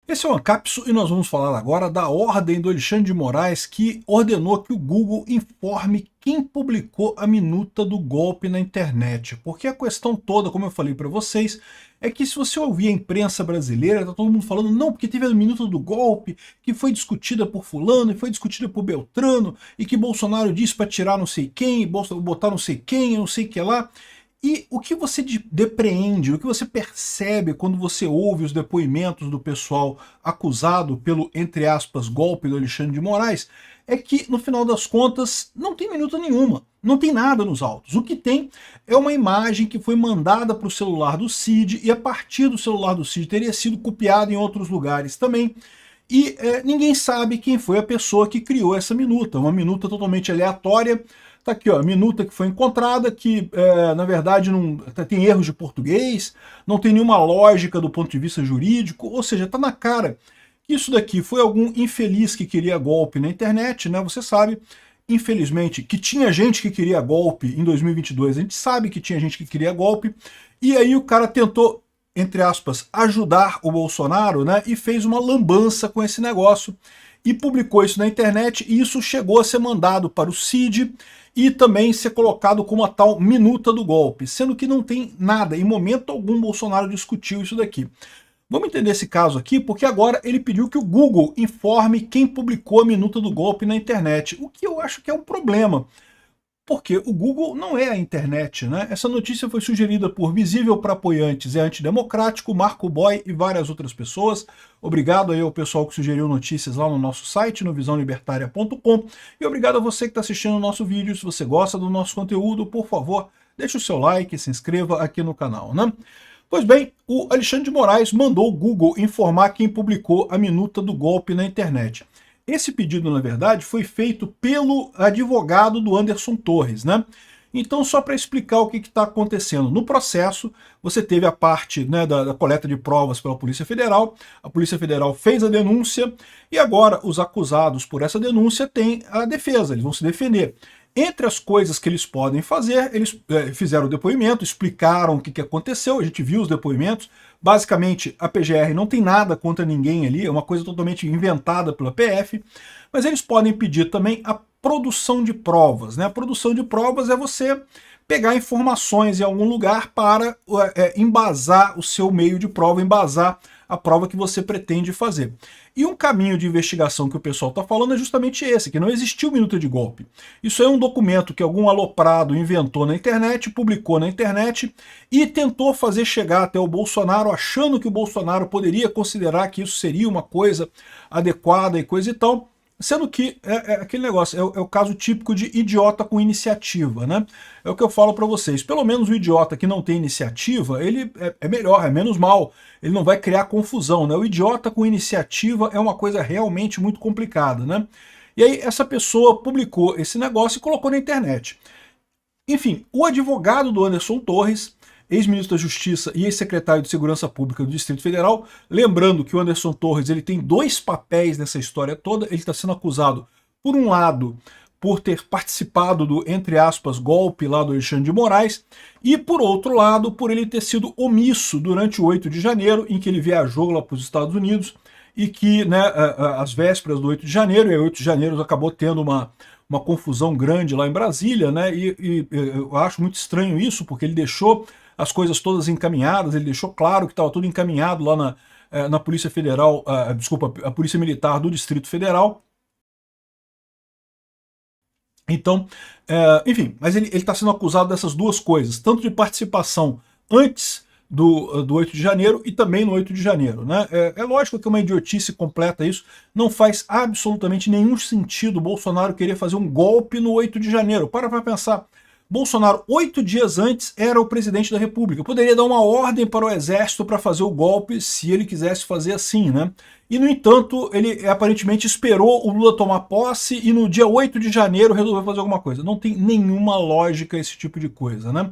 Esse é o Ancapso e nós vamos falar agora da ordem do Alexandre de Moraes que ordenou que o Google informe quem publicou a minuta do golpe na internet. Porque a questão toda, como eu falei para vocês, é que se você ouvir a imprensa brasileira, tá todo mundo falando, não, porque teve a minuta do golpe, que foi discutida por fulano, e foi discutida por Beltrano, e que Bolsonaro disse para tirar não sei quem, botar não sei quem, não sei o que lá. E o que você depreende, o que você percebe quando você ouve os depoimentos do pessoal acusado pelo, entre aspas, golpe do Alexandre de Moraes, é que, no final das contas, não tem minuta nenhuma, não tem nada nos autos. O que tem é uma imagem que foi mandada para o celular do Cid, e a partir do celular do Cid teria sido copiada em outros lugares também, e ninguém sabe quem foi a pessoa que criou essa minuta, uma minuta totalmente aleatória. Tá aqui, ó, a minuta que foi encontrada, que na verdade não tem erros de português, não tem nenhuma lógica do ponto de vista jurídico, ou seja, tá na cara que isso daqui foi algum infeliz que queria golpe na internet, né? Você sabe, infelizmente, que tinha gente que queria golpe em 2022, a gente sabe que tinha gente que queria golpe, e aí o cara tentou, entre aspas, ajudar o Bolsonaro, né? E fez uma lambança com esse negócio, e publicou isso na internet, e isso chegou a ser mandado para o Cid, e também ser colocado como a tal minuta do golpe, sendo que não tem nada, em momento algum Bolsonaro discutiu isso daqui. Vamos entender esse caso aqui, porque agora ele pediu que o Google informe quem publicou a minuta do golpe na internet, o que eu acho que é um problema, porque o Google não é a internet, né? Essa notícia foi sugerida por Visível para Apoiantes, é Antidemocrático, Marco Boy e várias outras pessoas. Obrigado aí ao pessoal que sugeriu notícias lá no nosso site, no visãolibertaria.com, e obrigado a você que está assistindo o nosso vídeo. Se você gosta do nosso conteúdo, por favor, deixe o seu like, se inscreva aqui no canal, né? Pois bem, o Alexandre de Moraes mandou o Google informar quem publicou a minuta do golpe na internet. Esse pedido, na verdade, foi feito pelo advogado do Anderson Torres, né? Então, só para explicar o que está acontecendo. No processo, você teve a parte, né, da coleta de provas pela Polícia Federal, a Polícia Federal fez a denúncia, e agora os acusados por essa denúncia têm a defesa, eles vão se defender. Entre as coisas que eles podem fazer, eles fizeram o depoimento, explicaram o que aconteceu, a gente viu os depoimentos. Basicamente, a PGR não tem nada contra ninguém ali, é uma coisa totalmente inventada pela PF, mas eles podem pedir também a produção de provas, né? A produção de provas é você pegar informações em algum lugar para embasar o seu meio de prova, embasar a prova que você pretende fazer. E um caminho de investigação que o pessoal está falando é justamente esse, que não existiu minuta de golpe. Isso é um documento que algum aloprado inventou na internet, publicou na internet e tentou fazer chegar até o Bolsonaro, achando que o Bolsonaro poderia considerar que isso seria uma coisa adequada e coisa e tal, sendo que é aquele negócio, é o caso típico de idiota com iniciativa, né? É o que eu falo para vocês, pelo menos o idiota que não tem iniciativa, ele é melhor, é menos mal, ele não vai criar confusão, né? O idiota com iniciativa é uma coisa realmente muito complicada, né? E aí essa pessoa publicou esse negócio e colocou na internet. Enfim, o advogado do Anderson Torres, ex-ministro da Justiça e ex-secretário de Segurança Pública do Distrito Federal, lembrando que o Anderson Torres ele tem dois papéis nessa história toda, ele está sendo acusado, por um lado, por ter participado do, entre aspas, golpe lá do Alexandre de Moraes, e por outro lado, por ele ter sido omisso durante o 8 de janeiro, em que ele viajou lá para os Estados Unidos, e que, né, às vésperas do 8 de janeiro, e o 8 de janeiro acabou tendo uma confusão grande lá em Brasília, né, e eu acho muito estranho isso, porque ele deixou as coisas todas encaminhadas, ele deixou claro que estava tudo encaminhado lá na Polícia Federal, desculpa, a Polícia Militar do Distrito Federal. Então, enfim, mas ele está sendo acusado dessas duas coisas, tanto de participação antes do 8 de janeiro e também no 8 de janeiro, né? É lógico que é uma idiotice completa isso, não faz absolutamente nenhum sentido o Bolsonaro querer fazer um golpe no 8 de janeiro. Para pensar. Bolsonaro, 8 dias antes, era o presidente da República. Poderia dar uma ordem para o exército para fazer o golpe se ele quisesse fazer assim, né? E, no entanto, ele aparentemente esperou o Lula tomar posse e no dia 8 de janeiro resolveu fazer alguma coisa. Não tem nenhuma lógica esse tipo de coisa, né?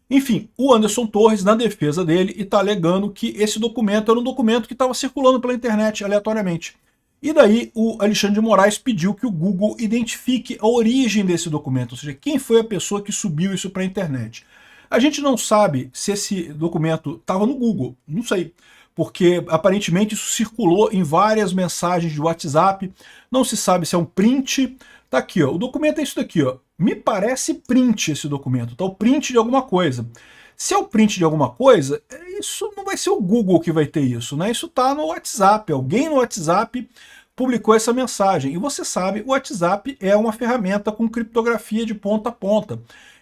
Enfim, o Anderson Torres, na defesa dele, está alegando que esse documento era um documento que estava circulando pela internet aleatoriamente. E daí o Alexandre de Moraes pediu que o Google identifique a origem desse documento, ou seja, quem foi a pessoa que subiu isso para a internet. A gente não sabe se esse documento estava no Google, não sei, porque aparentemente isso circulou em várias mensagens de WhatsApp, não se sabe se é um print. Tá aqui, ó, o documento é isso daqui, ó. Me parece print esse documento, tá? O print de alguma coisa. Se é o print de alguma coisa, isso não vai ser o Google que vai ter isso, né? Isso tá no WhatsApp, alguém no WhatsApp publicou essa mensagem. E você sabe, o WhatsApp é uma ferramenta com criptografia de ponta a ponta.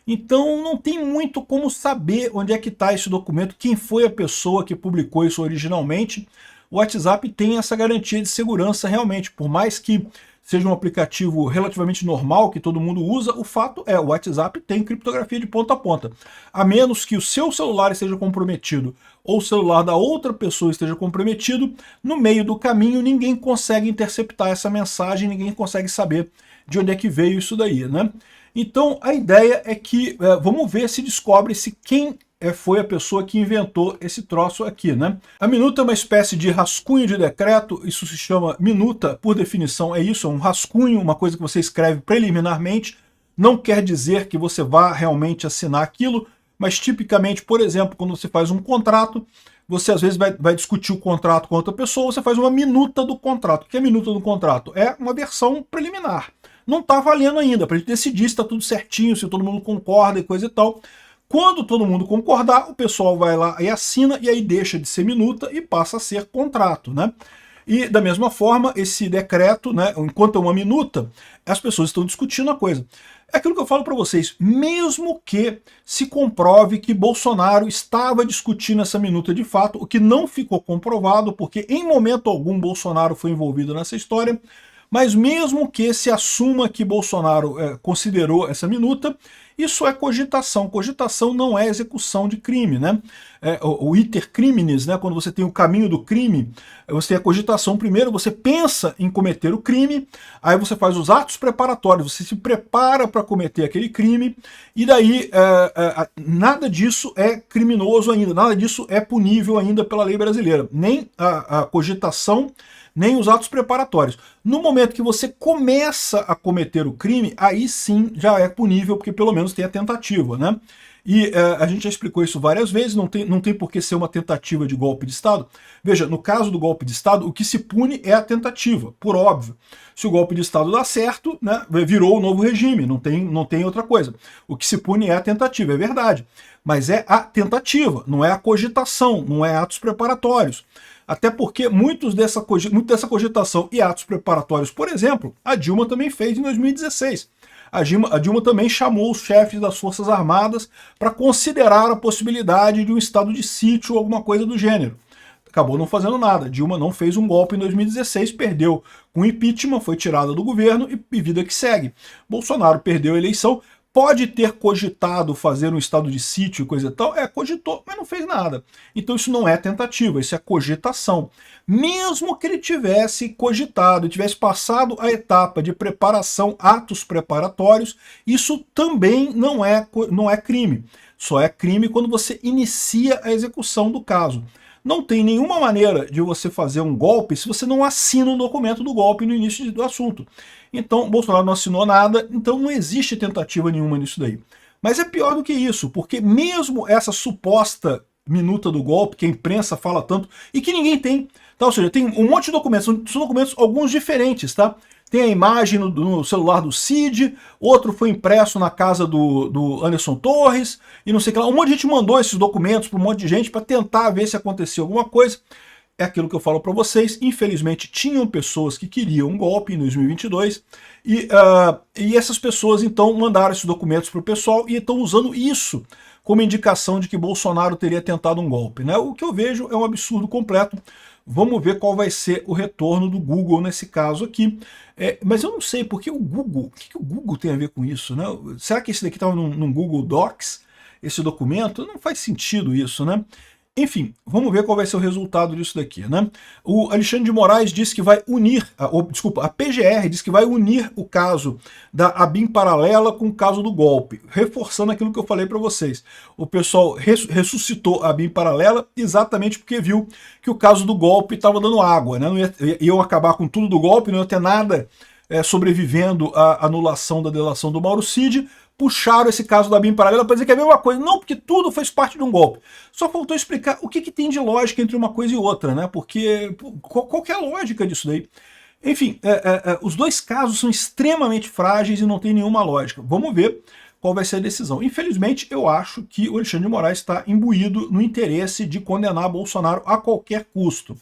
Então não tem muito como saber onde é que está esse documento, quem foi a pessoa que publicou isso originalmente. O WhatsApp tem essa garantia de segurança realmente, por mais que seja um aplicativo relativamente normal, que todo mundo usa, o fato é, o WhatsApp tem criptografia de ponta a ponta. A menos que o seu celular esteja comprometido ou o celular da outra pessoa esteja comprometido, no meio do caminho ninguém consegue interceptar essa mensagem, ninguém consegue saber de onde é que veio isso daí, né? Então a ideia é que, vamos ver se descobre-se quem foi a pessoa que inventou esse troço aqui, né? A minuta é uma espécie de rascunho de decreto, isso se chama minuta, por definição é isso, é um rascunho, uma coisa que você escreve preliminarmente, não quer dizer que você vá realmente assinar aquilo, mas tipicamente, por exemplo, quando você faz um contrato, você às vezes vai discutir o contrato com outra pessoa, você faz uma minuta do contrato. O que é minuta do contrato? É uma versão preliminar. Não está valendo ainda, para a gente decidir se está tudo certinho, se todo mundo concorda e coisa e tal. Quando todo mundo concordar, o pessoal vai lá e assina, e aí deixa de ser minuta e passa a ser contrato, né? E da mesma forma, esse decreto, né, enquanto é uma minuta, as pessoas estão discutindo a coisa. É aquilo que eu falo para vocês, mesmo que se comprove que Bolsonaro estava discutindo essa minuta de fato, o que não ficou comprovado, porque em momento algum Bolsonaro foi envolvido nessa história, mas mesmo que se assuma que Bolsonaro considerou essa minuta, isso é cogitação. Cogitação não é execução de crime, né? O iter criminis, né? Quando você tem o caminho do crime, você tem a cogitação. Primeiro você pensa em cometer o crime, aí você faz os atos preparatórios, você se prepara para cometer aquele crime, e daí nada disso é criminoso ainda, nada disso é punível ainda pela lei brasileira. Nem a cogitação, nem os atos preparatórios. No momento que você começa a cometer o crime, aí sim já é punível, porque pelo menos tem a tentativa, né? E a gente já explicou isso várias vezes, não tem por que ser uma tentativa de golpe de Estado. Veja, no caso do golpe de Estado, o que se pune é a tentativa, por óbvio. Se o golpe de Estado dá certo, né, virou o novo regime, não tem outra coisa. O que se pune é a tentativa, é verdade. Mas é a tentativa, não é a cogitação, não é atos preparatórios. Até porque muito dessa cogitação e atos preparatórios, por exemplo, a Dilma também fez em 2016. A Dilma também chamou os chefes das Forças Armadas para considerar a possibilidade de um estado de sítio ou alguma coisa do gênero. Acabou não fazendo nada. Dilma não fez um golpe em 2016, perdeu com impeachment, foi tirada do governo e vida que segue. Bolsonaro perdeu a eleição, pode ter cogitado fazer um estado de sítio e coisa e tal, cogitou, mas não fez nada. Então isso não é tentativa, isso é cogitação. Mesmo que ele tivesse cogitado, tivesse passado a etapa de preparação, atos preparatórios, isso também não é crime. Só é crime quando você inicia a execução do caso. Não tem nenhuma maneira de você fazer um golpe se você não assina um documento do golpe no início do assunto. Então, Bolsonaro não assinou nada, então não existe tentativa nenhuma nisso daí. Mas é pior do que isso, porque mesmo essa suposta minuta do golpe, que a imprensa fala tanto, e que ninguém tem, tá? Ou seja, tem um monte de documentos, são documentos alguns diferentes, tá? Tem a imagem no celular do Cid, outro foi impresso na casa do Anderson Torres, e não sei o que lá. Um monte de gente mandou esses documentos para um monte de gente para tentar ver se acontecia alguma coisa. É aquilo que eu falo para vocês, infelizmente tinham pessoas que queriam um golpe em 2022, e essas pessoas então mandaram esses documentos para o pessoal e estão usando isso como indicação de que Bolsonaro teria tentado um golpe, né? O que eu vejo é um absurdo completo. Vamos ver qual vai ser o retorno do Google nesse caso aqui. Mas eu não sei, porque o Google, o que o Google tem a ver com isso, né? Será que esse daqui estava num Google Docs, esse documento? Não faz sentido isso, né? Enfim, vamos ver qual vai ser o resultado disso daqui, né? O Alexandre de Moraes disse que vai unir, a PGR disse que vai unir o caso da ABIN paralela com o caso do golpe, reforçando aquilo que eu falei para vocês. O pessoal ressuscitou a ABIN paralela exatamente porque viu que o caso do golpe estava dando água, né? Iam acabar com tudo do golpe, não ia ter nada sobrevivendo à anulação da delação do Mauro Cid. puxaram esse caso da BIM paralela para dizer que é a mesma coisa. Não, porque tudo fez parte de um golpe. Só faltou explicar o que tem de lógica entre uma coisa e outra, né? Porque qual que é a lógica disso daí? Enfim, os dois casos são extremamente frágeis e não tem nenhuma lógica. Vamos ver qual vai ser a decisão. Infelizmente, eu acho que o Alexandre de Moraes está imbuído no interesse de condenar Bolsonaro a qualquer custo.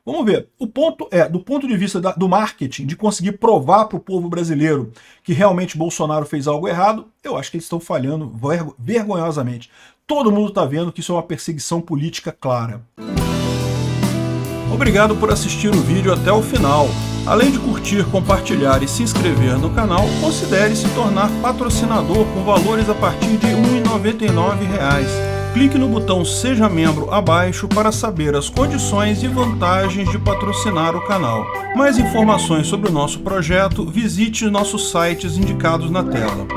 Vamos ver. O ponto é, do ponto de vista do marketing, de conseguir provar para o povo brasileiro que realmente Bolsonaro fez algo errado, eu acho que eles estão falhando vergonhosamente. Todo mundo está vendo que isso é uma perseguição política clara. Obrigado por assistir o vídeo até o final. Além de curtir, compartilhar e se inscrever no canal, considere se tornar patrocinador com valores a partir de R$ 1,99. Clique no botão Seja Membro abaixo para saber as condições e vantagens de patrocinar o canal. Mais informações sobre o nosso projeto, visite nossos sites indicados na tela.